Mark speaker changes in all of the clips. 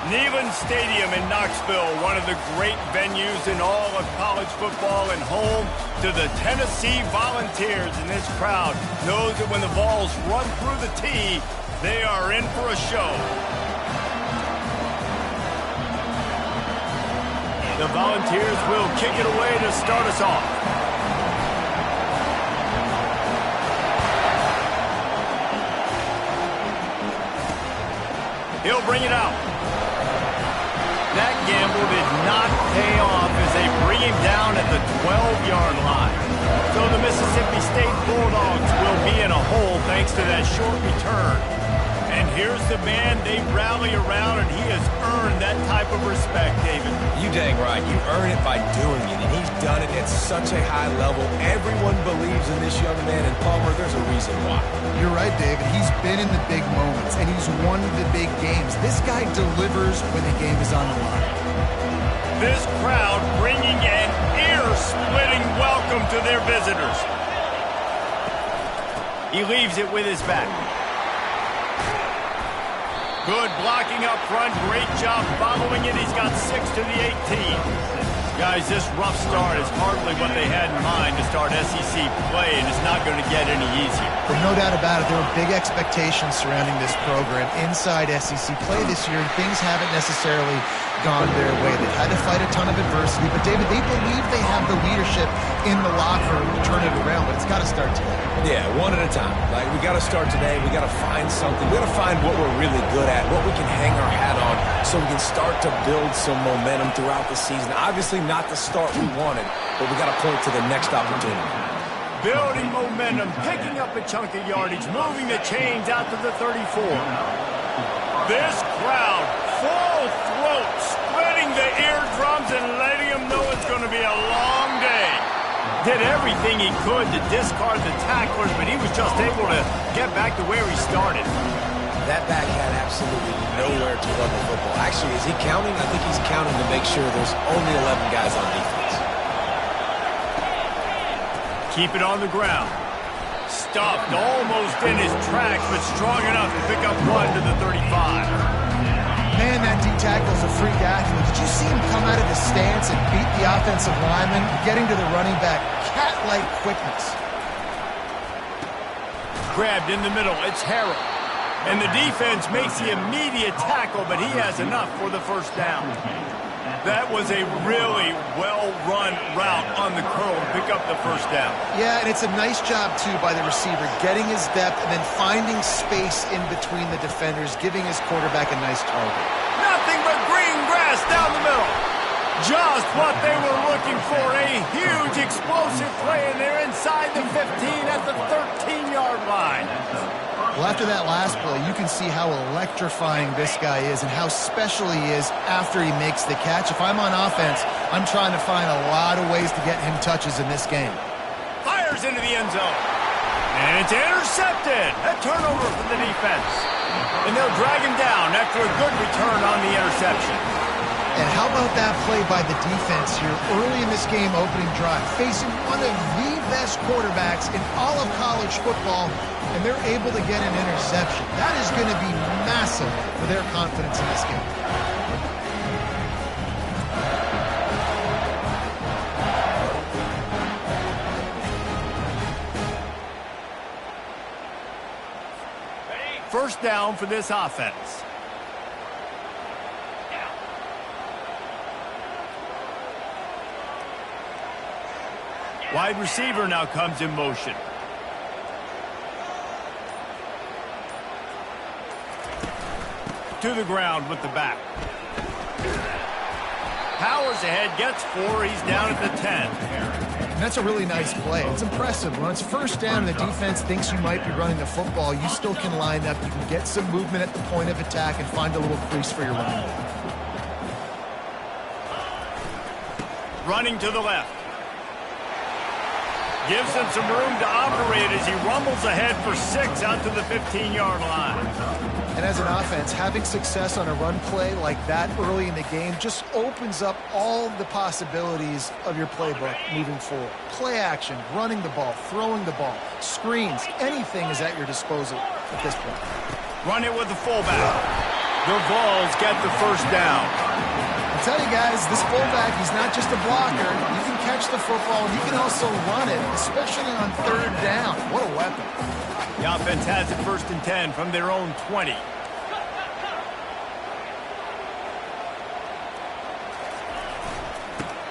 Speaker 1: Neyland Stadium in Knoxville, one of the great venues in all of college football and home to the Tennessee Volunteers. And this crowd knows that when the balls run through the tee, they are in for a show. The Volunteers will kick it away to start us off. He'll bring it out. That gamble did not pay off as they bring him down at the 12-yard line. So the Mississippi State Bulldogs will be in a hole thanks to that short return. And here's the man they rally around, and he has earned that type of respect, David.
Speaker 2: You dang right. You earn it by doing it, and he's done it at such a high level. Everyone believes in this young man, and Palmer, there's a reason why.
Speaker 3: You're right, David. He's been in the big moments, and he's won the big games. This guy delivers when the game is on the line.
Speaker 1: This crowd bringing an ear-splitting welcome to their visitors. He leaves it with his back. Good blocking up front. Great job following it. He's got 6 to the 18. Guys, this rough start is hardly what they had in mind to start SEC play, and it's not going to get any easier.
Speaker 3: But no doubt about it, there were big expectations surrounding this program inside SEC play this year, and things haven't necessarily gone their way. They've had to fight a ton of adversity, but David, they believe they have the leadership in the locker room to turn it around, but it's got to start today.
Speaker 2: Yeah, one at a time. Like, we got to start today. We got to find something. We got to find what we're really good at, what we can hang our hat on, so we can start to build some momentum throughout the season. Obviously not the start we wanted, but we got to point to the next opportunity.
Speaker 1: Building momentum, picking up a chunk of yardage, moving the chains out to the 34. This crowd, full throat, splitting the eardrums and letting them know it's going to be a long day. Did everything he could to discard the tacklers, but he was just able to get back to where he started.
Speaker 2: That back had absolutely nowhere to run the football. Actually, is he counting? I think he's counting to make sure there's only 11 guys on defense.
Speaker 1: Keep it on the ground. Stuffed almost in his tracks, but strong enough to pick up one to the 35.
Speaker 3: Man, that D-tackle's a freak athlete. Did you see him come out of his stance and beat the offensive lineman, getting to the running back? Cat-like quickness.
Speaker 1: Grabbed in the middle. It's Harrell. And the defense makes the immediate tackle, but he has enough for the first down. That was a really well-run route on the curl to pick up the first down.
Speaker 3: Yeah, and it's a nice job, too, by the receiver, getting his depth and then finding space in between the defenders, giving his quarterback a nice target.
Speaker 1: Nothing but green grass down the middle. Just what they were looking for, a huge explosive play, and they're inside the 15 at the 13-yard line.
Speaker 3: Well, after that last play, you can see how electrifying this guy is and how special he is after he makes the catch. If I'm on offense, I'm trying to find a lot of ways to get him touches in this game.
Speaker 1: Fires into the end zone. And it's intercepted. A turnover for the defense. And they'll drag him down after a good return on the interception.
Speaker 3: And how about that play by the defense here early in this game opening drive, facing one of the best quarterbacks in all of college football, and they're able to get an interception. That is going to be massive for their confidence in this game.
Speaker 1: First down for this offense. Wide receiver now comes in motion. To the ground with the back. Powers ahead, gets 4. He's down at the 10.
Speaker 3: And that's a really nice play. It's impressive. When it's first down and the defense thinks you might be running the football, you still can line up. You can get some movement at the point of attack and find a little crease for your running back.
Speaker 1: Running to the left. Gives him some room to operate as he rumbles ahead for 6 out to the 15-yard line.
Speaker 3: And as an offense, having success on a run play like that early in the game just opens up all the possibilities of your playbook moving forward. Play action, running the ball, throwing the ball, screens, anything is at your disposal at this point.
Speaker 1: Run it with the fullback. The Vols get the first down.
Speaker 3: I tell you guys, this fullback, he's not just a blocker. He can catch the football, and he can also run it, especially on third down. What a weapon.
Speaker 1: The offense has it 1st and 10 from their own 20.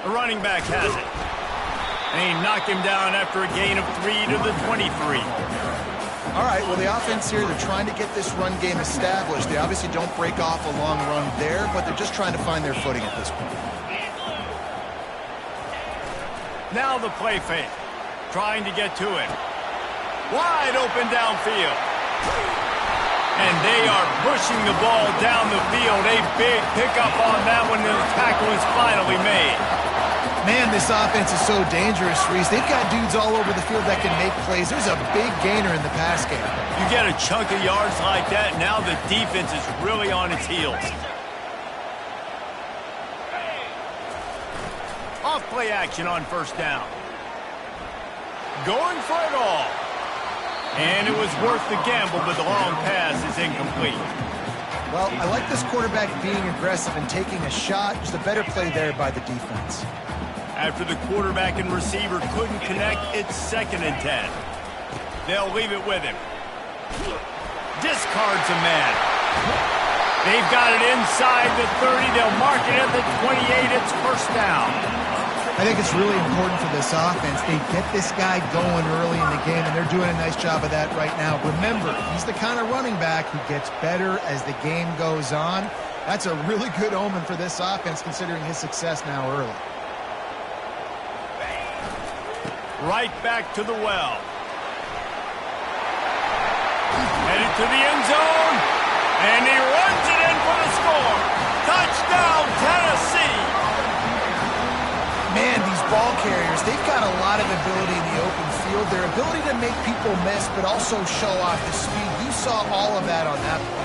Speaker 1: The running back has it. And he knocked him down after a gain of 3 to the 23.
Speaker 3: All right, well, the offense here, they're trying to get this run game established. They obviously don't break off a long run there, but they're just trying to find their footing at this point.
Speaker 1: Now the play fake. Trying to get to it. Wide open downfield. And they are pushing the ball down the field. A big pickup on that one, and the tackle is finally made.
Speaker 3: Man, this offense is so dangerous, Reese. They've got dudes all over the field that can make plays. There's a big gainer in the pass game.
Speaker 1: You get a chunk of yards like that, now the defense is really on its heels. Off play action on 1st down. Going for it all. And it was worth the gamble, but the long pass is incomplete.
Speaker 3: Well, I like this quarterback being aggressive and taking a shot. Just a better play there by the defense.
Speaker 1: After the quarterback and receiver couldn't connect, it's 2nd and 10. They'll leave it with him. Discards a man. They've got it inside the 30. They'll mark it at the 28. It's 1st down.
Speaker 3: I think it's really important for this offense. They get this guy going early in the game, and they're doing a nice job of that right now. Remember, he's the kind of running back who gets better as the game goes on. That's a really good omen for this offense, considering his success now early.
Speaker 1: Right back to the well. Headed to the end zone. And he runs it in for the score. Touchdown, Tennessee.
Speaker 3: Man, these ball carriers, they've got a lot of ability in the open field. Their ability to make people miss, but also show off the speed. You saw all of that on that play.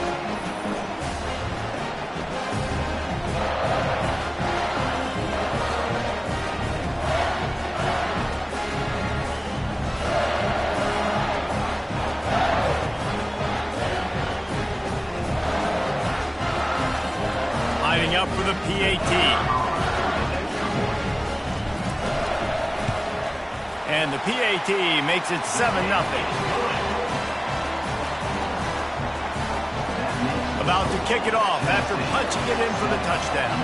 Speaker 1: Lining up for the PAT. And the PAT makes it 7-0. About to kick it off after punching it in for the touchdown.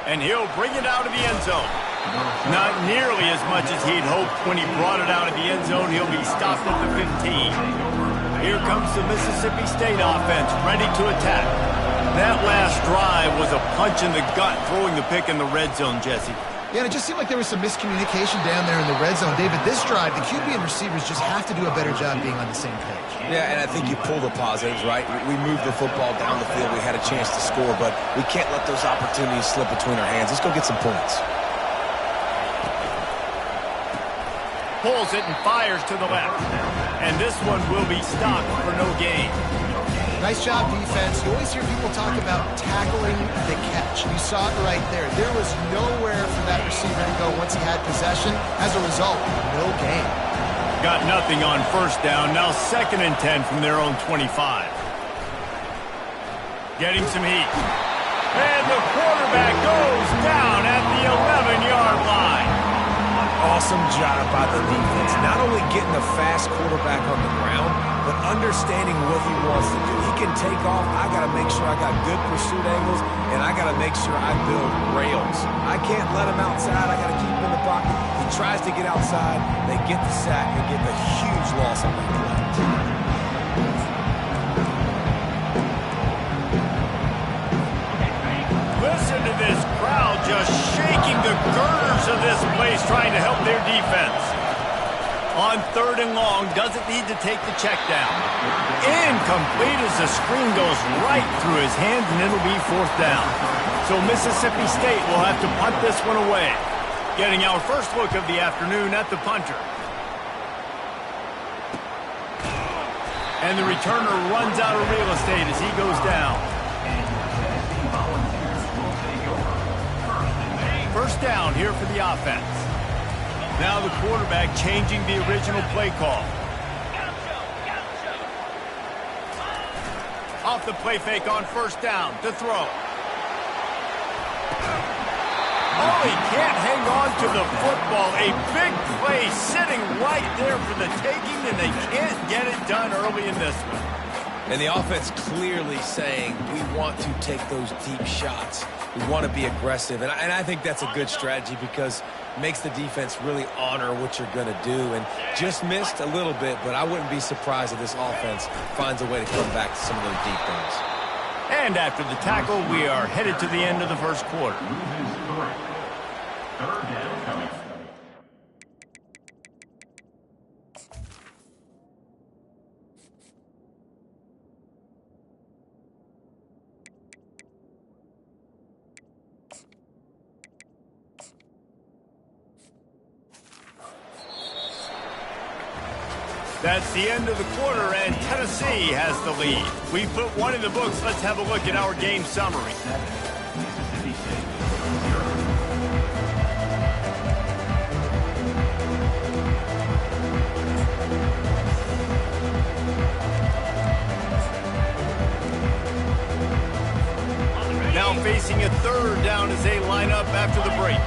Speaker 1: And he'll bring it out of the end zone. Not nearly as much as he'd hoped when he brought it out of the end zone. He'll be stopped at the 15. Here comes the Mississippi State offense, ready to attack. That last drive was a punch in the gut, throwing the pick in the red zone, Jesse.
Speaker 3: Yeah, and it just seemed like there was some miscommunication down there in the red zone. David, this drive, the QB and receivers just have to do a better job being on the same page.
Speaker 2: Yeah, and I think you pull the positives, right? We moved the football down the field. We had a chance to score, but we can't let those opportunities slip between our hands. Let's go get some points.
Speaker 1: Pulls it and fires to the left. And this one will be stopped for no gain.
Speaker 3: Nice job, defense. You always hear people talk about tackling the catch. You saw it right there. There was nowhere for that receiver to go once he had possession. As a result, no gain.
Speaker 1: Got nothing on 1st down. Now 2nd and 10 from their own 25. Getting some heat. And the quarterback goes down at the 11-yard line.
Speaker 2: Awesome job by the defense. Not only getting a fast quarterback on the ground, but understanding what he wants to do. He can take off. I got to make sure I got good pursuit angles, and I got to make sure I build rails. I can't let him outside. I got to keep him in the pocket. He tries to get outside. They get the sack and get the huge loss on that play.
Speaker 1: Listen to this crowd just shaking the girders of this place, trying to help their defense. On 3rd and long, doesn't need to take the check down. Incomplete as the screen goes right through his hands, and it'll be 4th down. So Mississippi State will have to punt this one away. Getting our first look of the afternoon at the punter. And the returner runs out of real estate as he goes down. 1st down here for the offense. Now the quarterback changing the original play call. Off the play fake on first down to throw. Oh, he can't hang on to the football. A big play sitting right there for the taking, and they can't get it done early in this one.
Speaker 2: And the offense clearly saying, we want to take those deep shots. We want to be aggressive. And I think that's a good strategy because it makes the defense really honor what you're going to do. And just missed a little bit, but I wouldn't be surprised if this offense finds a way to come back to some of those deep things.
Speaker 1: And after the tackle, we are headed to the end of the first quarter.
Speaker 4: Third down coming.
Speaker 1: That's the end of the quarter, and Tennessee has the lead. We put one in the books. Let's have a look at our game summary.
Speaker 4: Mississippi State.
Speaker 1: Now facing a third down as they line up after the break.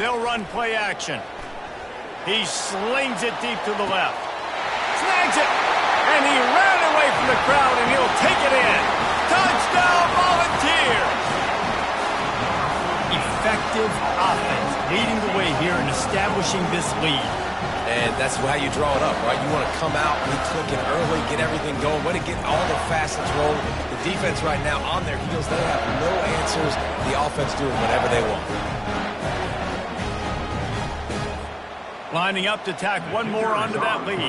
Speaker 1: They'll run play action. He slings it deep to the left. Snags it. And he ran away from the crowd, and he'll take it in. Touchdown, Volunteers! Effective offense leading the way here and establishing this lead.
Speaker 2: And that's how you draw it up, right? You want to come out, be clicking early, get everything going, want to get all the facets rolling. The defense right now on their heels, they have no answers. The offense doing whatever they want.
Speaker 1: Lining up to tack one more onto that lead.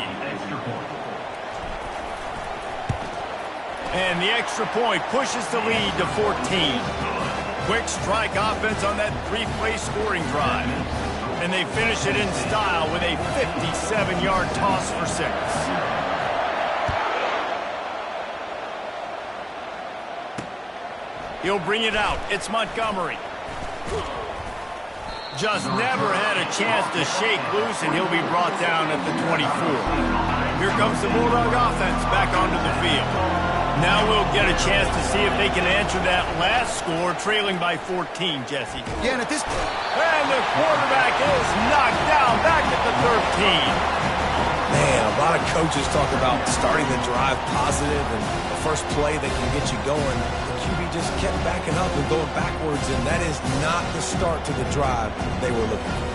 Speaker 1: And the extra point pushes the lead to 14. Quick strike offense on that three-play scoring drive. And they finish it in style with a 57-yard toss for 6. He'll bring it out. It's Montgomery. Just never had a chance to shake loose, and he'll be brought down at the 24. Here comes the Bulldog offense back onto the field. Now we'll get a chance to see if they can answer that last score, trailing by 14, Jesse.
Speaker 3: Yeah, and at this point...
Speaker 1: And the quarterback is knocked down back at the 13.
Speaker 2: Man, a lot of coaches talk about starting the drive positive and the first play that can get you going. The QB just kept backing up and going backwards, and that is not the start to the drive they were looking for.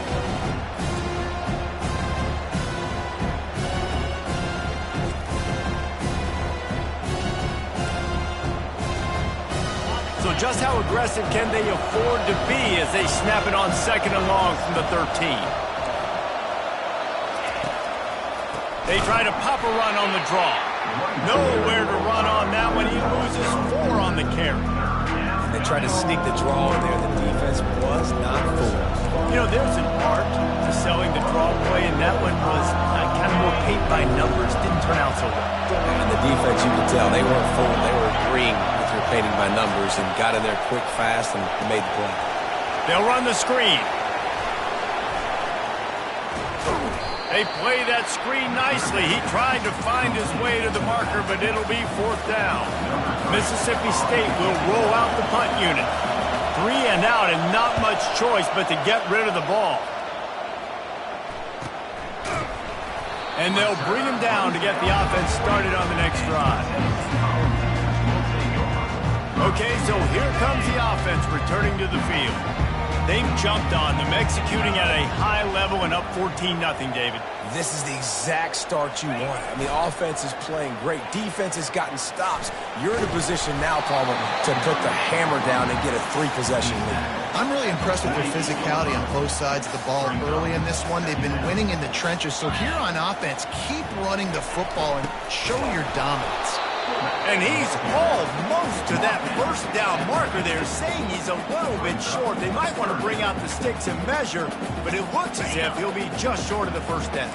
Speaker 1: So just how aggressive can they afford to be as they snap it on 2nd and long from the 13? They try to pop a run on the draw. Nowhere to run on that one. He loses 4 on the carry.
Speaker 2: They tried to sneak the draw in there. The defense was not fooled.
Speaker 1: You know, there's an art to selling the draw play, and that one was kind of more paint by numbers. Didn't turn out so well.
Speaker 2: And the defense, you could tell, they weren't fooled. They were agreeing with your painting by numbers and got in there quick, fast, and made the play.
Speaker 1: They'll run the screen. They play that screen nicely. He tried to find his way to the marker, but it'll be 4th down. Mississippi State will roll out the punt unit. 3 and out, and not much choice but to get rid of the ball. And they'll bring him down to get the offense started on the next drive. Okay, so here comes the offense returning to the field. They've jumped on them, executing at a high level and up 14-0, David.
Speaker 2: This is the exact start you want. I mean, offense is playing great. Defense has gotten stops. You're in a position now, Palmer, to put the hammer down and get a 3-possession lead.
Speaker 3: I'm really impressed with their physicality on both sides of the ball early in this one. They've been winning in the trenches. So here on offense, keep running the football and show your dominance.
Speaker 1: And he's almost to that first down marker there, saying he's a little bit short. They might want to bring out the sticks and measure, but it looks as if he'll be just short of the first down.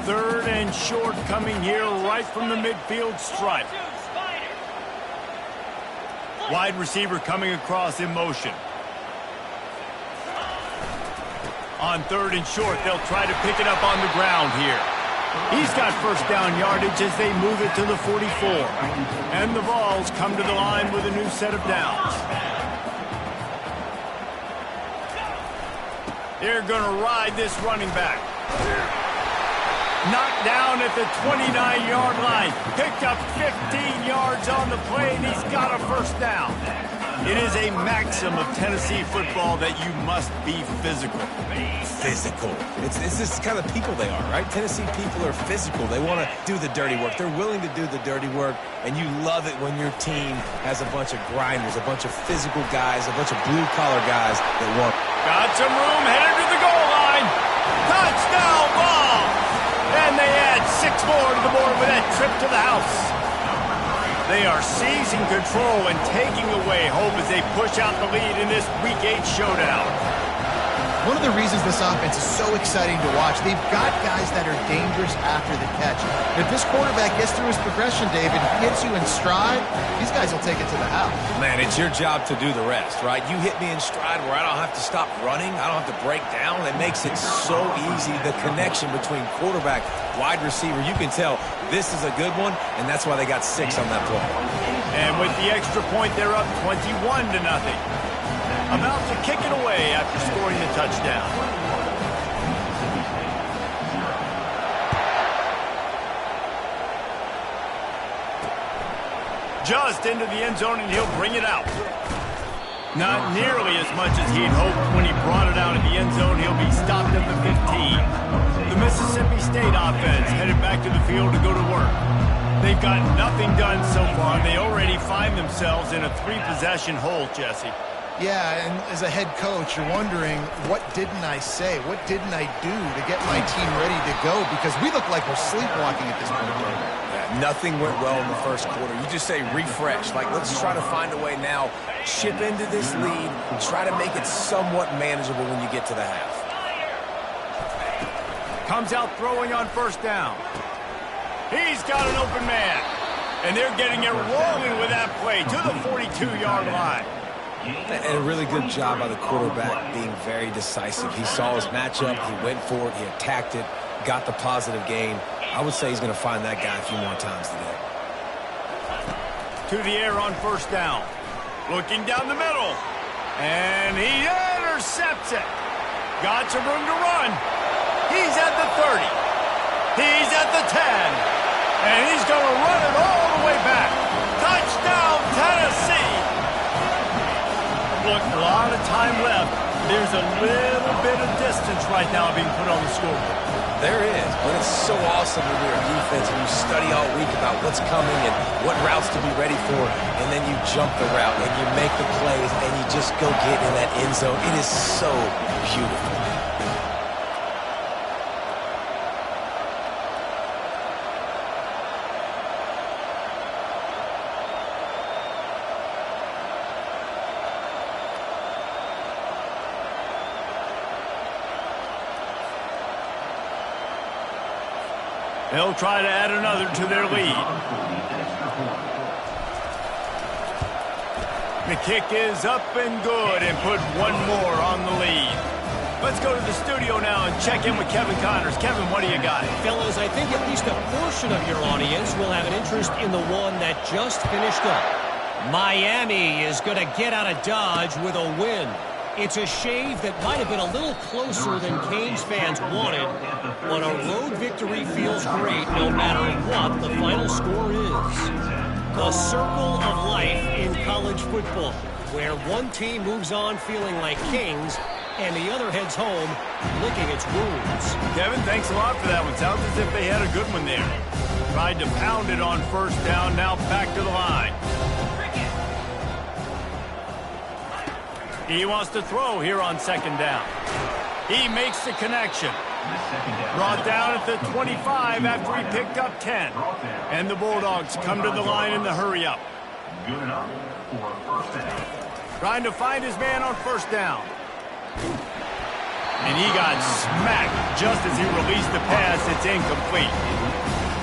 Speaker 1: 3rd and short coming here right from the midfield stripe. Wide receiver coming across in motion. On 3rd and short, they'll try to pick it up on the ground here. He's got first down yardage as they move it to the 44. And the Vols come to the line with a new set of downs. They're going to ride this running back. Knocked down at the 29-yard line. Picked up 15 yards on the play, and he's got a first down. It is a maxim of Tennessee football that you must be physical.
Speaker 2: Physical. It's this kind of people they are, right? Tennessee people are physical. They want to do the dirty work. They're willing to do the dirty work, and you love it when your team has a bunch of grinders, a bunch of physical guys, a bunch of blue-collar guys that want.
Speaker 1: Got some room, headed to the goal line. Touchdown ball! And they add 6 more to the board with that trip to the house. They are seizing control and taking away hope as they push out the lead in this Week 8 showdown.
Speaker 3: One of the reasons this offense is so exciting to watch, they've got guys that are dangerous after the catch. If this quarterback gets through his progression, David, gets you in stride, these guys will take it to the house.
Speaker 2: Man, it's your job to do the rest, right? You hit me in stride where I don't have to stop running. I don't have to break down. It makes it so easy. The connection between quarterback, wide receiver, you can tell this is a good one, and that's why they got 6 on that play.
Speaker 1: And with the extra point, they're up 21-0. About to kick it away after scoring the touchdown. Just into the end zone, and he'll bring it out. Not nearly as much as he'd hoped when he brought it out of the end zone. He'll be stopped at the 15. The Mississippi State offense headed back to the field to go to work. They've got nothing done so far. They already find themselves in a 3-possession hole, Jesse.
Speaker 3: Yeah, and as a head coach, you're wondering, what didn't I say? What didn't I do to get my team ready to go? Because we look like we're sleepwalking at this point.
Speaker 2: Yeah, nothing went well in the first quarter. You just say refresh. Like, let's try to find a way now. Chip into this lead. Try to make it somewhat manageable when you get to the half.
Speaker 1: Comes out throwing on first down. He's got an open man. And they're getting it rolling with that play to the 42-yard line.
Speaker 2: And a really good job by the quarterback being very decisive. He saw his matchup, he went for it, he attacked it, got the positive gain. I would say he's going to find that guy a few more times today.
Speaker 1: To the air on first down. Looking down the middle. And he intercepts it. Got some room to run. He's at the 30. He's at the 10. And he's going to run it all the way back. Touchdown, Tennessee. Look, a lot of time left. There's a little bit of distance right now being put on the scoreboard.
Speaker 2: There is, but it's so awesome when you're a defense and you study all week about what's coming and what routes to be ready for, and then you jump the route and you make the plays and you just go get in that end zone. It is so beautiful.
Speaker 1: They'll try to add another to their lead. The kick is up and good and put one more on the lead. Let's go to the studio now and check in with Kevin Connors. Kevin, what do you got?
Speaker 5: Fellas, I think at least a portion of your audience will have an interest in the one that just finished up. Miami is going to get out of Dodge with a win. It's a shave that might have been a little closer than Canes fans wanted, but a road victory feels great no matter what the final score is. The circle of life in college football, where one team moves on feeling like kings and the other heads home licking its wounds.
Speaker 1: Kevin, thanks a lot for that one. Sounds as if they had a good one there. Tried to pound it on first down, now back to the line. He wants to throw here on second down. He makes the connection. Brought down at the 25 after he picked up 10. And the Bulldogs come to the line in the hurry-up. Trying to find his man on first down. And he got smacked just as he released the pass. It's incomplete.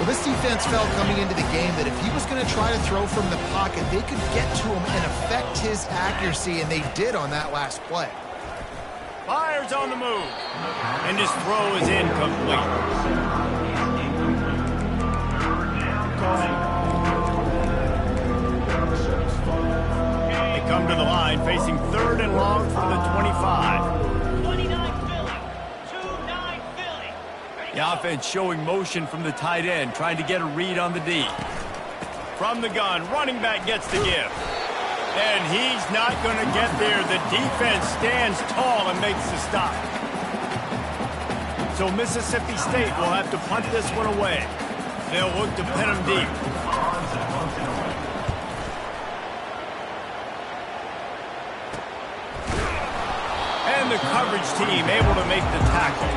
Speaker 3: Well, this defense felt coming into the game that if he was going to try to throw from the pocket, they could get to him and affect his accuracy, and they did on that last play.
Speaker 1: Fires Bears on the move. And his throw is incomplete. They come to the line facing 3rd and long from the 25.
Speaker 6: 29 Philly. 2-9 Philly.
Speaker 1: The offense showing motion from the tight end, trying to get a read on the D. From the gun, running back gets the give. And he's not going to get there. The defense stands tall and makes the stop. So Mississippi State will have to punt this one away. They'll look to pin him deep. And the coverage team able to make the tackle.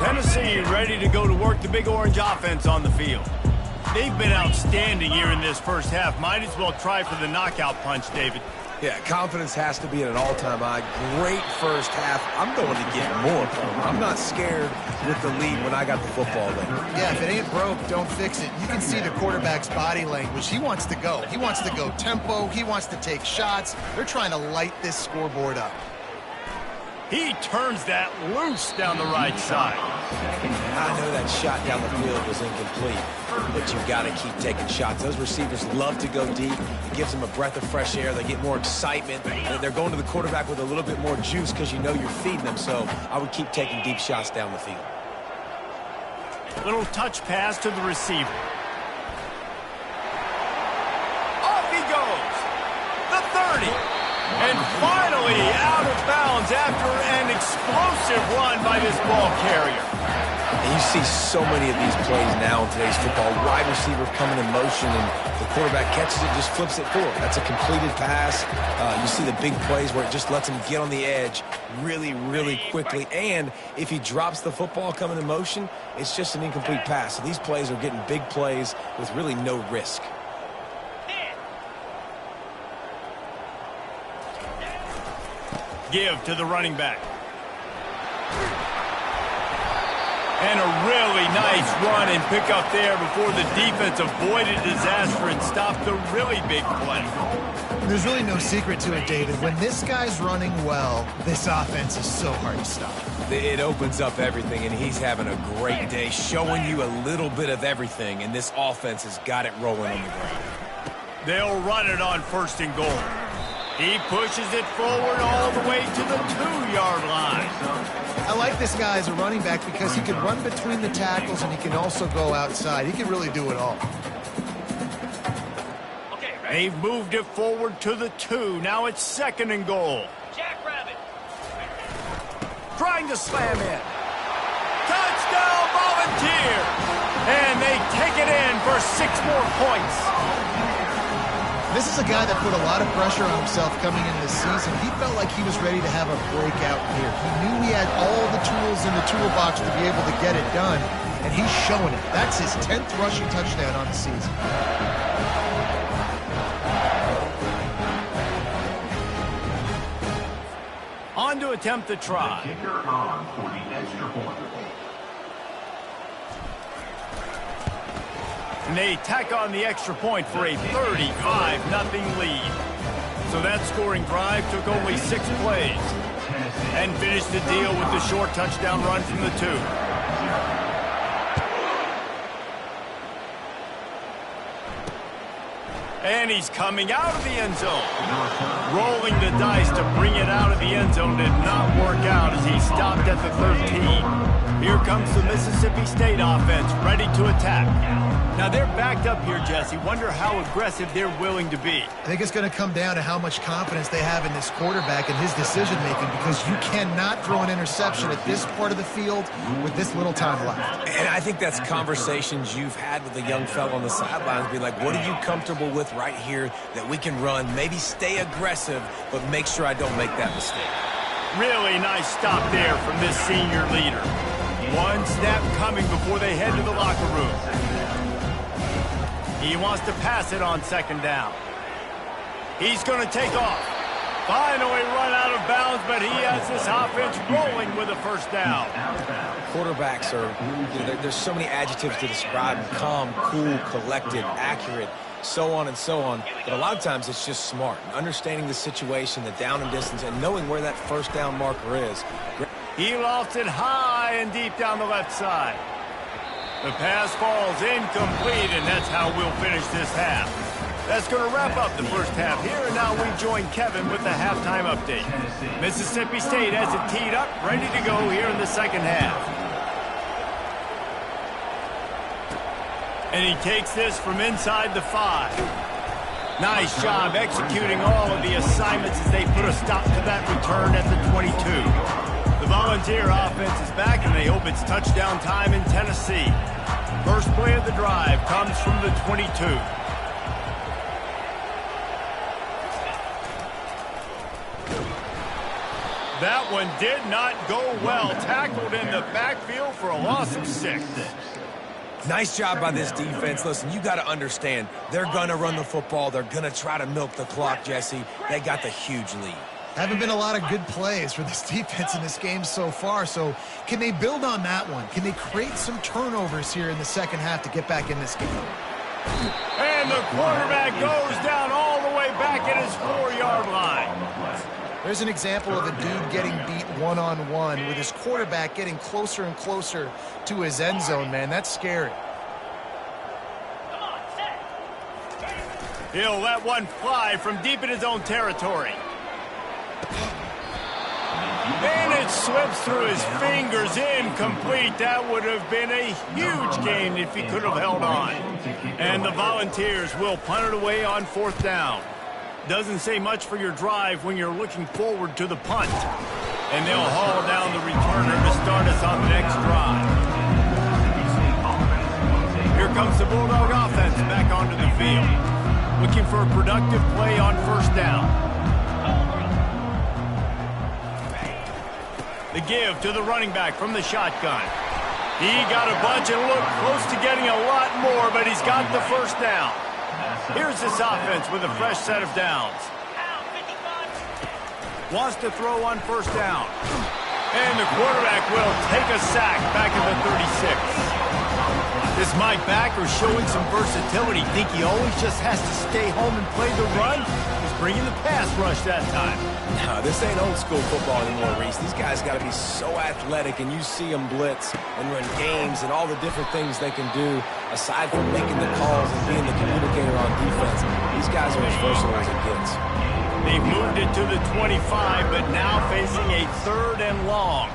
Speaker 1: Tennessee ready to go to work the Big Orange offense on the field. They've been outstanding here in this first half. Might as well try for the knockout punch, David.
Speaker 2: Yeah, confidence has to be at an all-time high. Great first half. I'm going to get more. I'm not scared with the lead when I got the football there.
Speaker 3: Yeah, if it ain't broke, don't fix it. You can see the quarterback's body language. He wants to go. He wants to go tempo. He wants to take shots. They're trying to light this scoreboard up.
Speaker 1: He turns that loose down the right side.
Speaker 2: I know that shot down the field was incomplete, but you've got to keep taking shots. Those receivers love to go deep. It gives them a breath of fresh air. They get more excitement. They're going to the quarterback with a little bit more juice because you know you're feeding them. So I would keep taking deep shots down the field.
Speaker 1: Little touch pass to the receiver. Off he goes. The 30. And finally out of bounds after an explosive run by this ball carrier.
Speaker 2: And you see so many of these plays now in today's football. Wide receiver coming in motion, and the quarterback catches it, just flips it forward. That's a completed pass. You see the big plays where it just lets him get on the edge really, really quickly. And if he drops the football coming in motion, it's just an incomplete pass. So these plays are getting big plays with really no risk.
Speaker 1: Give to the running back. And a really nice run and pick up there before the defense avoided disaster and stopped the really big play.
Speaker 3: There's really no secret to it, David. When this guy's running well, this offense is so hard to stop.
Speaker 2: It opens up everything, and he's having a great day, showing you a little bit of everything, and this offense has got it rolling on the ground.
Speaker 1: They'll run it on 1st and goal. He pushes it forward all the way to the 2-yard line.
Speaker 3: I like this guy as a running back because he can run between the tackles and he can also go outside. He can really do it all.
Speaker 6: Okay,
Speaker 1: They've moved it forward to the 2. Now it's 2nd and goal.
Speaker 6: Jackrabbit.
Speaker 1: Trying to slam in. Touchdown, Volunteer! And they take it in for 6 more points.
Speaker 3: This is a guy that put a lot of pressure on himself coming into the season. He felt like he was ready to have a breakout year. He knew he had all the tools in the toolbox to be able to get it done, and he's showing it. That's his 10th rushing touchdown on the season.
Speaker 1: On to attempt the try.
Speaker 4: Kicker on for the extra point.
Speaker 1: And they tack on the extra point for a 35-0 lead. So that scoring drive took only 6 plays and finished the deal with the short touchdown run from the 2. And he's coming out of the end zone. Rolling the dice to bring it out of the end zone did not work out as he stopped at the 13. Here comes the Mississippi State offense, ready to attack. Now they're backed up here, Jesse. Wonder how aggressive they're willing to be.
Speaker 3: I think it's going to come down to how much confidence they have in this quarterback and his decision-making, because you cannot throw an interception at this part of the field with this little time left.
Speaker 2: And I think that's conversations you've had with a young fellow on the sidelines. Be like, what are you comfortable with right here that we can run? Maybe stay aggressive, but make sure I don't make that mistake.
Speaker 1: Really nice stop there from this senior leader. One snap coming before they head to the locker room. He wants to pass it on 2nd down. He's going to take off. Finally run out of bounds, but he has this offense rolling with a 1st down.
Speaker 2: Quarterbacks are, there's so many adjectives to describe them. Calm, cool, collected, accurate. so on and so on. But a lot of times it's just smart, understanding the situation, the down and distance, and knowing where that first down marker is.
Speaker 1: He lofted high and deep down the left side. The pass falls incomplete, and that's how we'll finish this half. That's going to wrap up the first half here, and now we join Kevin with the halftime update. Mississippi State has it teed up, ready to go here in the second half. And he takes this from inside the 5. Nice job executing all of the assignments as they put a stop to that return at the 22. The Volunteer offense is back, and they hope it's touchdown time in Tennessee. First play of the drive comes from the 22. That one did not go well. Tackled in the backfield for a loss of 6.
Speaker 2: Nice job by this defense. Listen, you got to understand, they're going to run the football. They're going to try to milk the clock, Jesse. They got the huge lead.
Speaker 3: Haven't been a lot of good plays for this defense in this game so far, so can they build on that one? Can they create some turnovers here in the second half to get back in this game?
Speaker 1: And the quarterback goes down all the way back at his 4-yard line.
Speaker 3: There's an example of a dude getting beat one-on-one with his quarterback getting closer and closer to his end zone, man. That's scary.
Speaker 1: He'll let one fly from deep in his own territory. And it slips through his fingers, incomplete. That would have been a huge gain if he could have held on. And the Volunteers will punt it away on 4th down. Doesn't say much for your drive when you're looking forward to the punt. And they'll haul down the returner to start us on the next drive. Here comes the Bulldog offense back onto the field. Looking for a productive play on 1st down. The give to the running back from the shotgun. He got a bunch and looked close to getting a lot more, but he's got the 1st down. Here's this offense with a fresh set of downs. Wants to throw on 1st down. And the quarterback will take a sack back at the 36. This Mike backer showing some versatility. Think he always just has to stay home and play the run? He's bringing the pass rush that time.
Speaker 2: No, this ain't old school football anymore, Reese. These guys got to be so athletic, and you see them blitz and run games and all the different things they can do aside from making the calls and being the communicator on defense. These guys are as versatile as it gets.
Speaker 1: They've moved it to the 25, but now facing a 3rd and long.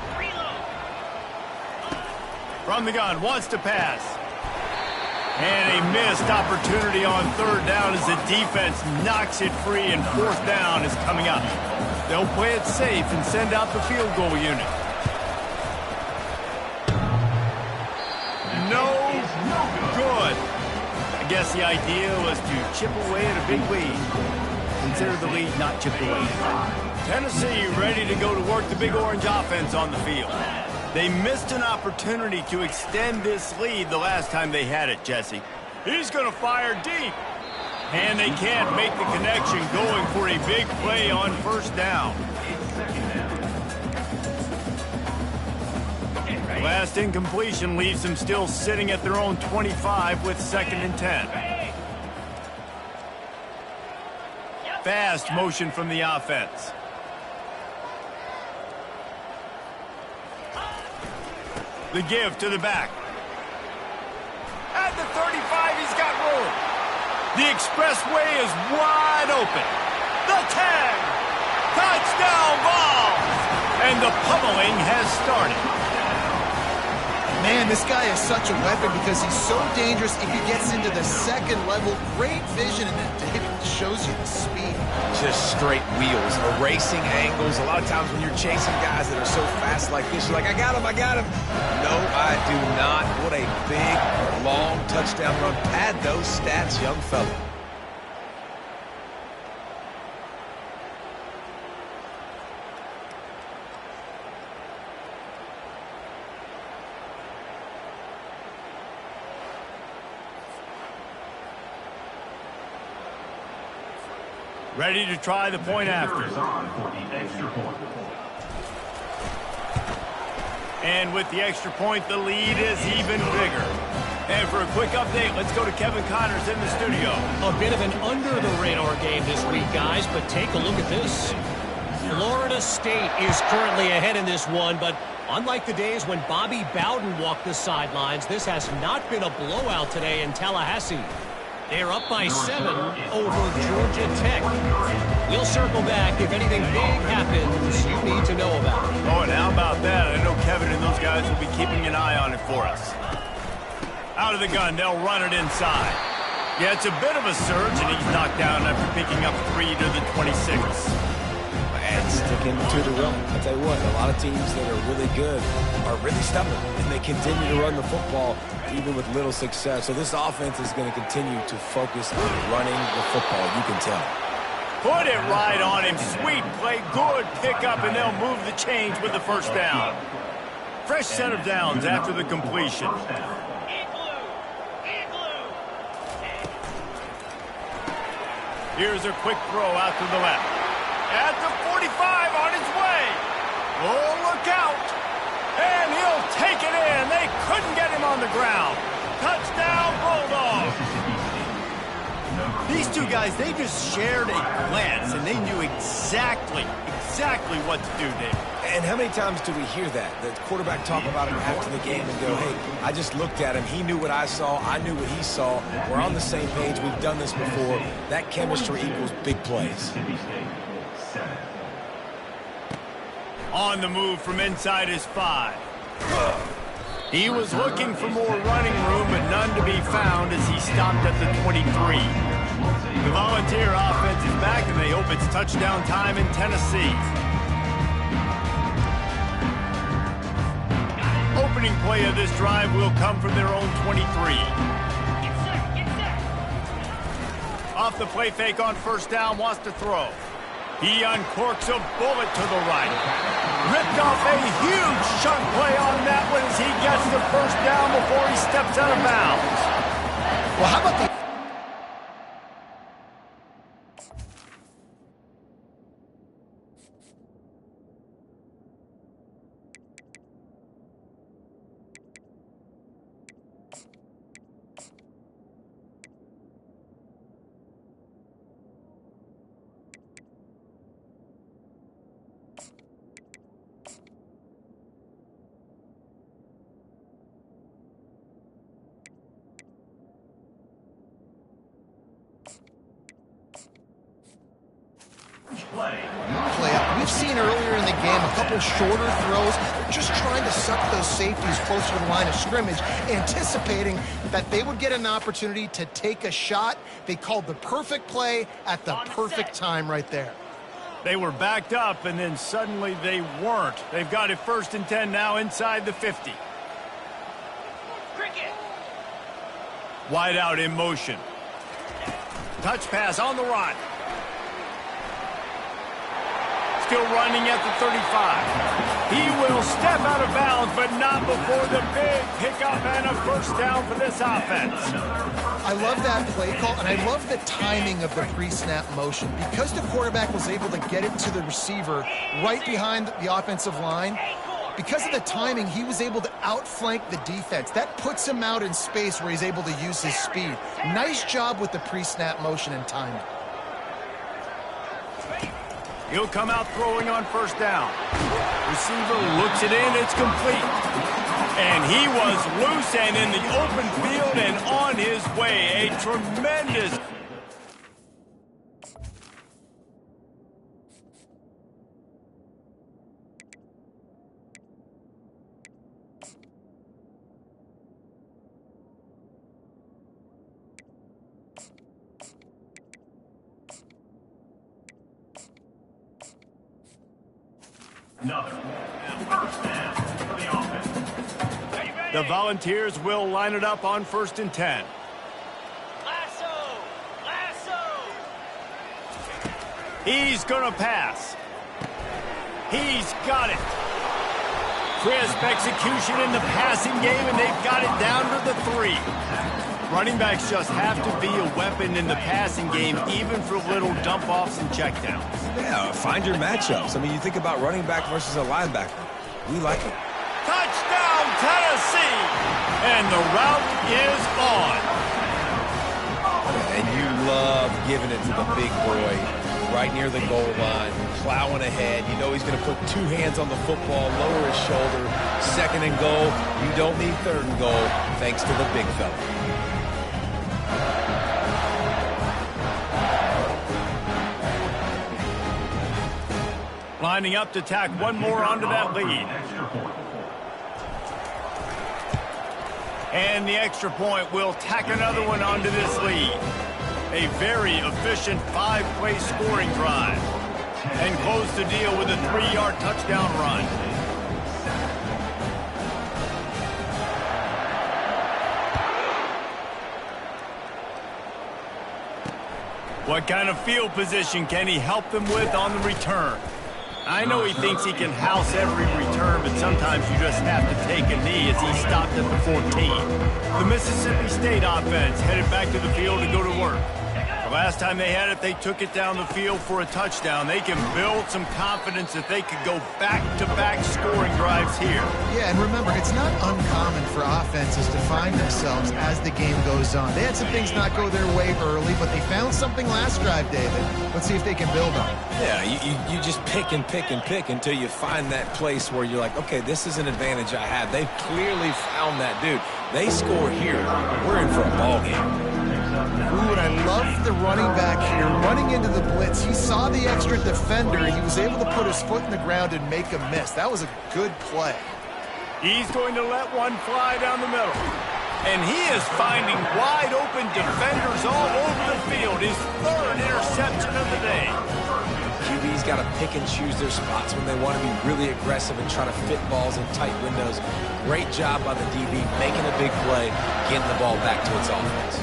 Speaker 1: From the gun, wants to pass. And a missed opportunity on 3rd down as the defense knocks it free, and 4th down is coming up. They'll play it safe and send out the field goal unit. No good. I guess the idea was to chip away at a big lead. Consider the lead not chipped away. Tennessee ready to go to work the Big Orange offense on the field. They missed an opportunity to extend this lead the last time they had it, Jesse. He's going to fire deep. And they can't make the connection, going for a big play on 1st down. Last incompletion leaves them still sitting at their own 25 with 2nd and 10. Fast motion from the offense. The give to the back. At the 35, he's got room. The expressway is wide open. The 10. Touchdown ball. And the pummeling has started.
Speaker 3: Man, this guy is such a weapon because he's so dangerous if he gets into the 2nd level. Great vision, and then David shows you the speed.
Speaker 2: Just straight wheels, erasing angles. A lot of times when you're chasing guys that are so fast like this, you're like, I got him, I got him. No, I do not. What a big, long touchdown run. Pad those stats, young fella.
Speaker 1: Ready to try the point after. And with the extra point, the lead is even bigger. And for a quick update, let's go to Kevin Connors in the studio.
Speaker 5: A bit of an under-the-radar game this week, guys, but take a look at this. Florida State is currently ahead in this one, but unlike the days when Bobby Bowden walked the sidelines, this has not been a blowout today in Tallahassee. They're up by 7 over Georgia Tech. We'll circle back if anything big happens you need to know about.
Speaker 1: Oh, and how about that? I know Kevin and those guys will be keeping an eye on it for us. Out of the gun, they'll run it inside. Yeah, it's a bit of a surge, and he's knocked down after picking up 3 to the 26.
Speaker 2: And sticking to the run. I'll tell you what, a lot of teams that are really good are really stubborn, and they continue to run the football even with little success. So this offense is going to continue to focus on running the football, you can tell.
Speaker 1: Put it right on him. Sweet play, good pickup, and they'll move the chains with the first down. Fresh set of downs after the completion. Here's a quick throw out to the left. At the 45 on his way. Oh, look out. And he'll take it in. They couldn't get him on the ground. Touchdown, Bulldogs. These two guys, they just shared a glance, and they knew exactly what to do, Dave.
Speaker 2: And how many times do we hear that? The quarterback talk about him after the game and go, hey, I just looked at him. He knew what I saw. I knew what he saw. We're on the same page. We've done this before. That chemistry equals big plays.
Speaker 1: On the move from inside his 5. He was looking for more running room, but none to be found as he stopped at the 23. The Volunteer offense is back, and they hope it's touchdown time in Tennessee. Opening play of this drive will come from their own 23. Off the play fake on first down, wants to throw. He uncorks a bullet to the right. Ripped off a huge chunk play on that one as he gets the first down before he steps out of bounds.
Speaker 3: Well, how about the... play. We've seen earlier in the game a couple shorter throws. They're just trying to suck those safeties closer to the line of scrimmage, anticipating that they would get an opportunity to take a shot. They called the perfect play at the perfect time right there.
Speaker 1: They were backed up, and then suddenly they weren't. They've got it 1st and 10 now inside the 50.
Speaker 6: Cricket.
Speaker 1: Wide out in motion. Touch pass on the run. Still running at the 35. He will step out of bounds, but not before the big pickup and a first down for this offense.
Speaker 3: I love that play call, and I love the timing of the pre-snap motion. Because the quarterback was able to get it to the receiver right behind the offensive line, because of the timing, he was able to outflank the defense. That puts him out in space where he's able to use his speed. Nice job with the pre-snap motion and timing.
Speaker 1: He'll come out throwing on first down. Receiver looks it in, it's complete. And he was loose and in the open field and on his way. A tremendous... The Volunteers will line it up on 1st and 10.
Speaker 6: Lasso! Lasso!
Speaker 1: He's gonna pass. He's got it. Crisp execution in the passing game, and they've got it down to the 3. Running backs just have to be a weapon in the passing game, even for little dump-offs and checkdowns.
Speaker 2: Yeah, find your matchups. I mean, you think about running back versus a linebacker. We like it.
Speaker 1: Touchdown, Tennessee! And the route is on.
Speaker 2: And you love giving it to the big boy right near the goal line, plowing ahead. You know he's going to put two hands on the football, lower his shoulder. Second and goal. You don't need third and goal, thanks to the big fella.
Speaker 1: Lining up to tack one more onto that lead. And the extra point will tack another one onto this lead. A very efficient 5-play scoring drive. And close the deal with a 3-yard touchdown run. What kind of field position can he help them with on the return? I know he thinks he can house every return, but sometimes you just have to take a knee as he stopped at the 14. The Mississippi State offense headed back to the field to go to work. The last time they had it, they took it down the field for a touchdown. They can build some confidence that they could go back-to-back scoring drives here.
Speaker 3: Yeah, and remember, it's not uncommon for offenses to find themselves as the game goes on. They had some things not go their way early, but they found something last drive, David. Let's see if they can build on it.
Speaker 2: Yeah, you just pick and pick and pick until you find that place where you're like, okay, this is an advantage I have. They've clearly found that, dude. They score here. We're in for a ball game.
Speaker 3: Ooh, and I love the running back here, running into the blitz. He saw the extra defender, and he was able to put his foot in the ground and make a miss. That was a good play.
Speaker 1: He's going to let one fly down the middle. And he is finding wide open defenders all over the field. His third interception of the day.
Speaker 2: QB's got to pick and choose their spots when they want to be really aggressive and try to fit balls in tight windows. Great job by the DB, making a big play, getting the ball back to its offense.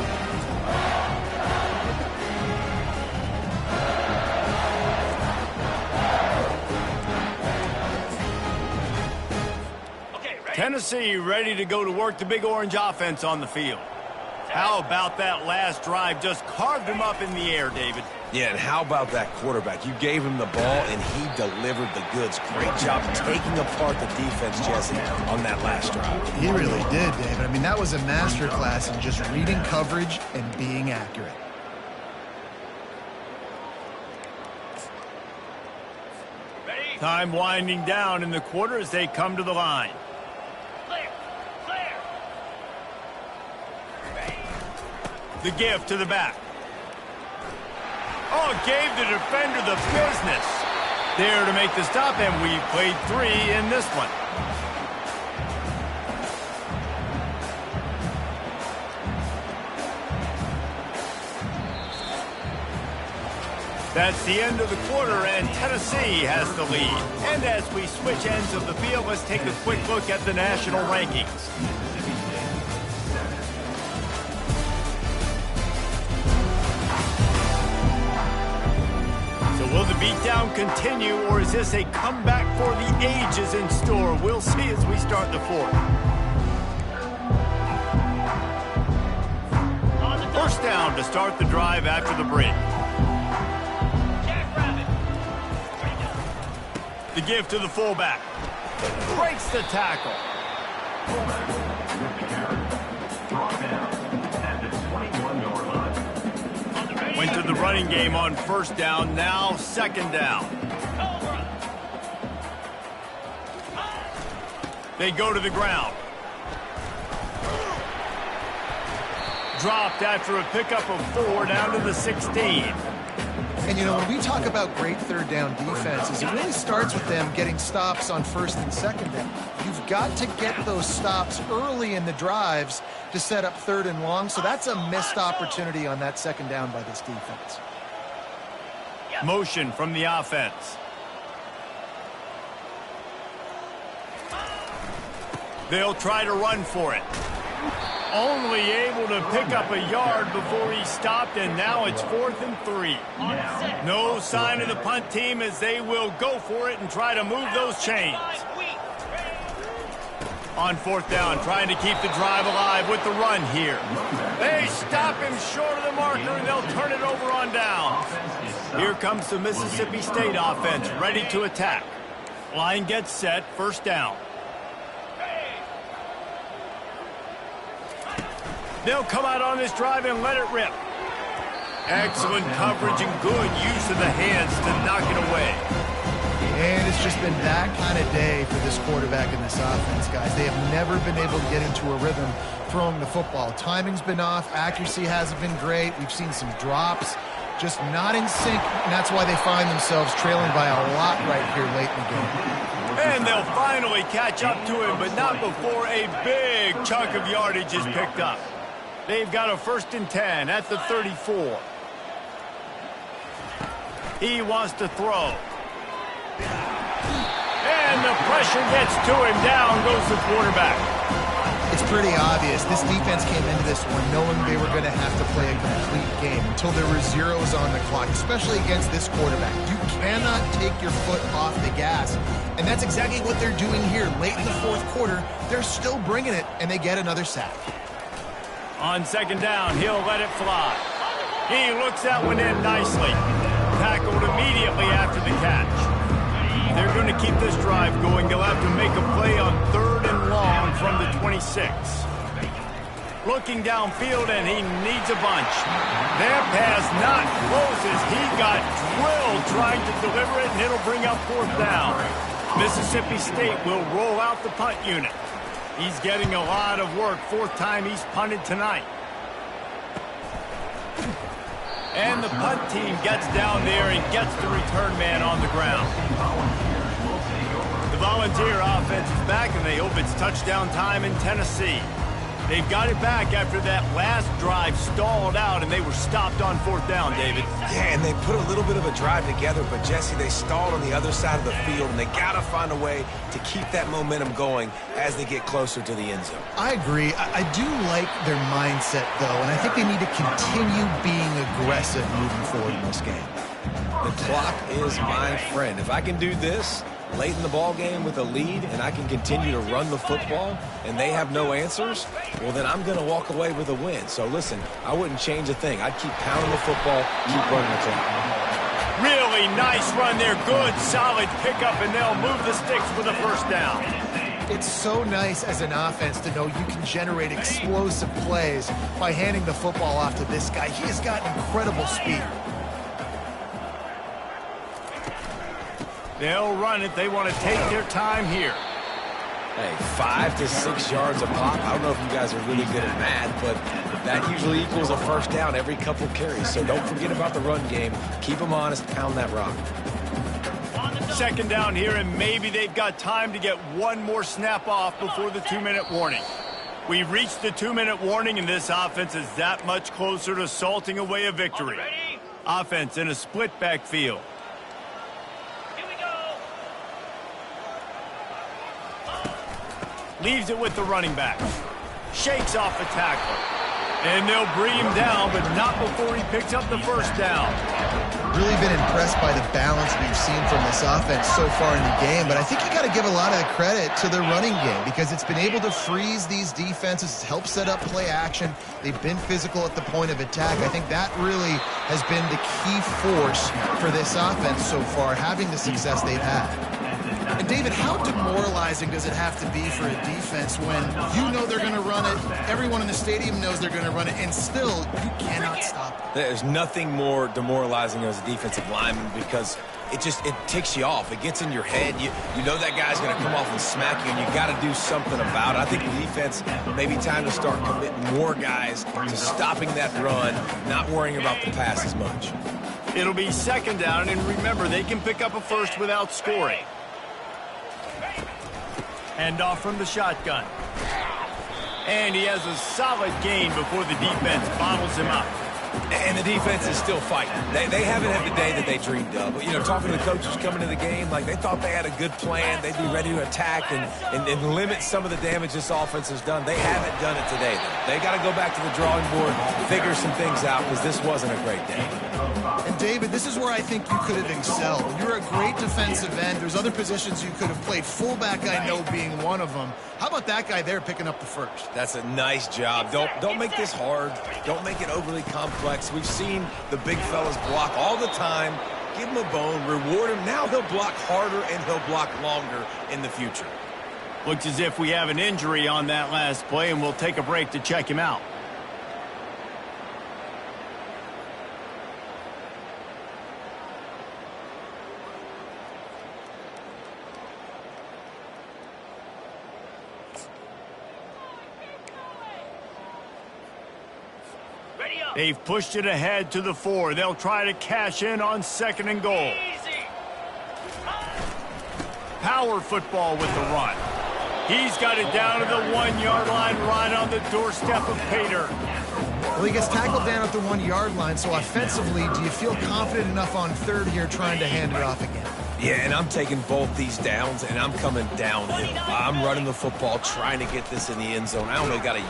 Speaker 1: Tennessee ready to go to work the Big Orange offense on the field. How about that last drive? Just carved him up in the air, David.
Speaker 2: Yeah, and how about that quarterback? You gave him the ball, and he delivered the goods. Great job taking apart the defense, Jesse, on that last drive.
Speaker 3: He really did, David. I mean, that was a masterclass in just reading coverage and being accurate.
Speaker 1: Time winding down in the quarter as they come to the line. The give to the back. Oh, gave the defender the business. There to make the stop, and we played 3 in this one. That's the end of the quarter, and Tennessee has the lead. And as we switch ends of the field, let's take a quick look at the national rankings. Will the beatdown continue, or is this a comeback for the ages in store? We'll see as we start the fourth. First down to start the drive after the break. The give to the fullback. Breaks the tackle. Went to the running game on first down, now second down. They go to the ground. Dropped after a pickup of 4 down to the 16.
Speaker 3: And, you know, when we talk about great third down defenses, it really starts with them getting stops on first and second down. You've got to get those stops early in the drives to set up third and long, so that's a missed opportunity on that second down by this defense.
Speaker 1: Motion from the offense. They'll try to run for it. Only able to pick up a yard before he stopped, and now it's 4th and 3. No sign of the punt team as they will go for it and try to move those chains. On fourth down, trying to keep the drive alive with the run here. They stop him short of the marker, and they'll turn it over on down. Here comes the Mississippi State offense, ready to attack. Line gets set, first down. They'll come out on this drive and let it rip. Excellent coverage and good use of the hands to knock it away.
Speaker 3: And it's just been that kind of day for this quarterback in this offense, guys. They have never been able to get into a rhythm throwing the football. Timing's been off. Accuracy hasn't been great. We've seen some drops, just not in sync, and that's why they find themselves trailing by a lot right here late in the game.
Speaker 1: And they'll finally catch up to him, but not before a big chunk of yardage is picked up. They've got a 1st and 10 at the 34. He wants to throw. And the pressure gets to him. Down goes the quarterback.
Speaker 3: It's pretty obvious. This defense came into this one knowing they were going to have to play a complete game until there were zeros on the clock, especially against this quarterback. You cannot take your foot off the gas. And that's exactly what they're doing here. Late in the 4th quarter, they're still bringing it, and they get another sack.
Speaker 1: On 2nd down, he'll let it fly. He looks that one in nicely. Tackled immediately after the catch. They're going to keep this drive going. They'll have to make a play on 3rd and long from the 26. Looking downfield, and he needs a bunch. Their pass not closes. He got drilled trying to deliver it, and it'll bring up 4th down. Mississippi State will roll out the punt unit. He's getting a lot of work. 4th time he's punted tonight. And the punt team gets down there and gets the return man on the ground. The Volunteer offense is back, and they hope it's touchdown time in Tennessee. They've got it back after that last drive stalled out, and they were stopped on 4th down, David.
Speaker 2: Yeah, and they put a little bit of a drive together, but, Jesse, they stalled on the other side of the field, and they got to find a way to keep that momentum going as they get closer to the end zone.
Speaker 3: I agree. I do like their mindset, though, and I think they need to continue being aggressive moving forward in this game.
Speaker 2: The clock is my friend. If I can do this late in the ball game with a lead and I can continue to run the football and they have no answers, well, then I'm going to walk away with a win. So, listen, I wouldn't change a thing. I'd keep pounding the football, keep running the clock.
Speaker 1: Really nice run there. Good, solid pickup, and they'll move the sticks for the 1st down.
Speaker 3: It's so nice as an offense to know you can generate explosive plays by handing the football off to this guy. He has got incredible speed.
Speaker 1: They'll run it. They want to take their time here.
Speaker 2: Hey, 5 to 6 yards a pop. I don't know if you guys are really good at math, but that usually equals a 1st down every couple carries. So don't forget about the run game. Keep them honest. Pound that rock.
Speaker 1: 2nd down here, and maybe they've got time to get one more snap off before the 2-minute warning. We've reached the 2-minute warning, and this offense is that much closer to salting away a victory. Offense in a split backfield. Leaves it with the running back. Shakes off the tackler. And they'll bring him down, but not before he picks up the 1st down.
Speaker 3: Really been impressed by the balance we've seen from this offense so far in the game, but I think you got to give a lot of the credit to their running game because it's been able to freeze these defenses, it's helped set up play action. They've been physical at the point of attack. I think that really has been the key force for this offense so far, having the success they've had. And, David, how demoralizing does it have to be for a defense when you know they're going to run it, everyone in the stadium knows they're going to run it, and still you cannot stop it?
Speaker 2: There's nothing more demoralizing as a defensive lineman because it ticks you off. It gets in your head. You know that guy's going to come off and smack you, and you got to do something about it. I think the defense maybe time to start committing more guys to stopping that run, not worrying about the pass as much.
Speaker 1: It'll be 2nd down, and remember, they can pick up a 1st without scoring. Hand off from the shotgun. And he has a solid gain before the defense bottles him up.
Speaker 2: And the defense is still fighting. They haven't had the day that they dreamed of. But, you know, talking to the coaches coming to the game, like they thought they had a good plan. They'd be ready to attack and limit some of the damage this offense has done. They haven't done it today, though. They got to go back to the drawing board, figure some things out because this wasn't a great day.
Speaker 3: And, David, this is where I think you could have excelled. You're a great defensive end. There's other positions you could have played. Fullback, I know, being one of them. How about that guy there picking up the 1st?
Speaker 2: That's a nice job. Don't make this hard. Don't make it overly complex. We've seen the big fellas block all the time. Give him a bone, reward him. Now he'll block harder and he'll block longer in the future.
Speaker 1: Looks as if we have an injury on that last play, and we'll take a break to check him out. They've pushed it ahead to the 4. They'll try to cash in on 2nd and goal.
Speaker 6: Easy.
Speaker 1: Power football with the run. He's got it down to the 1-yard line right on the doorstep of Pater.
Speaker 3: Well, he gets tackled down at the 1-yard line, so offensively, do you feel confident enough on 3rd here trying to hand it off again?
Speaker 2: Yeah, and I'm taking both these downs, and I'm coming downhill. I'm running the football, trying to get this in the end zone. I only got a...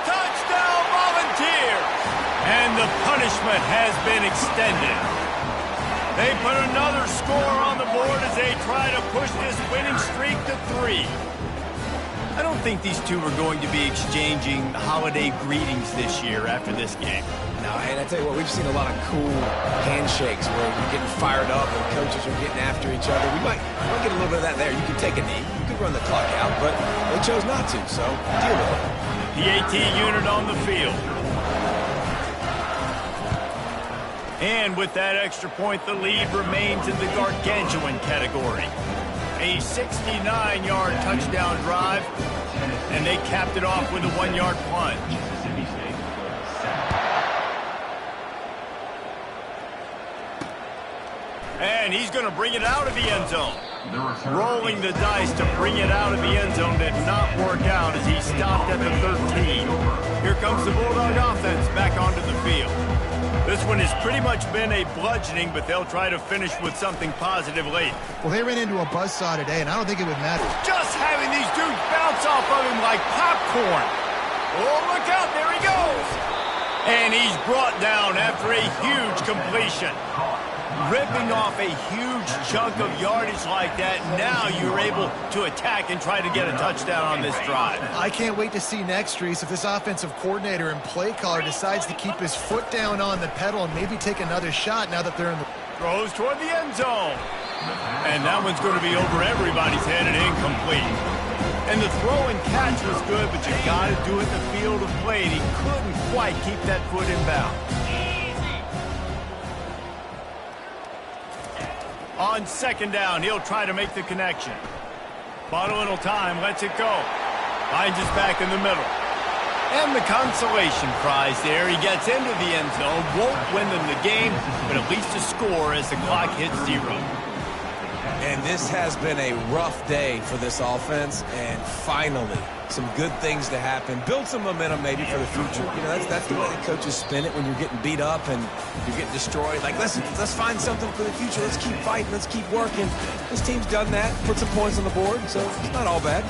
Speaker 1: Touchdown Volunteers! And the punishment has been extended. They put another score on the board as they try to push this winning streak to 3. I don't think these two are going to be exchanging holiday greetings this year after this game.
Speaker 2: No, and I tell you what, we've seen a lot of cool handshakes where you're getting fired up and coaches are getting after each other. We might get a little bit of that there. You can take a knee, you can run the clock out, but they chose not to, so deal with it.
Speaker 1: PAT unit on the field. And with that extra point, the lead remains in the gargantuan category. A 69-yard touchdown drive, and they capped it off with a 1-yard plunge. And he's going to bring it out of the end zone. Rolling the dice to bring it out of the end zone did not work out as he stopped at the 13. Here comes the Bulldog offense back onto the field. This one has pretty much been a bludgeoning, but they'll try to finish with something positive late.
Speaker 3: Well, they ran into a buzzsaw today, and I don't think it would matter.
Speaker 1: Just having these dudes bounce off of him like popcorn. Oh, look out, there he goes. And he's brought down after a huge completion. Ripping off a huge chunk of yardage like that, now you're able to attack and try to get a touchdown on this drive.
Speaker 3: I can't wait to see next, Reese, if this offensive coordinator and play caller decides to keep his foot down on the pedal and maybe take another shot now that they're in the...
Speaker 1: Throws toward the end zone. And that one's going to be over everybody's head and incomplete. And the throw and catch was good, but you got to do it in the field of play, and he couldn't quite keep that foot in bounds. On 2nd down, he'll try to make the connection. Bought a little time, lets it go. Finds his back in the middle. And the consolation prize there. He gets into the end zone, won't win them the game, but at least a score as the clock hits 0.
Speaker 2: And this has been a rough day for this offense, and finally, some good things to happen. Build some momentum maybe for the future. You know, that's the way the coaches spin it when you're getting beat up and you're getting destroyed. Like, let's find something for the future. Let's keep fighting. Let's keep working. This team's done that, put some points on the board, so it's not all bad.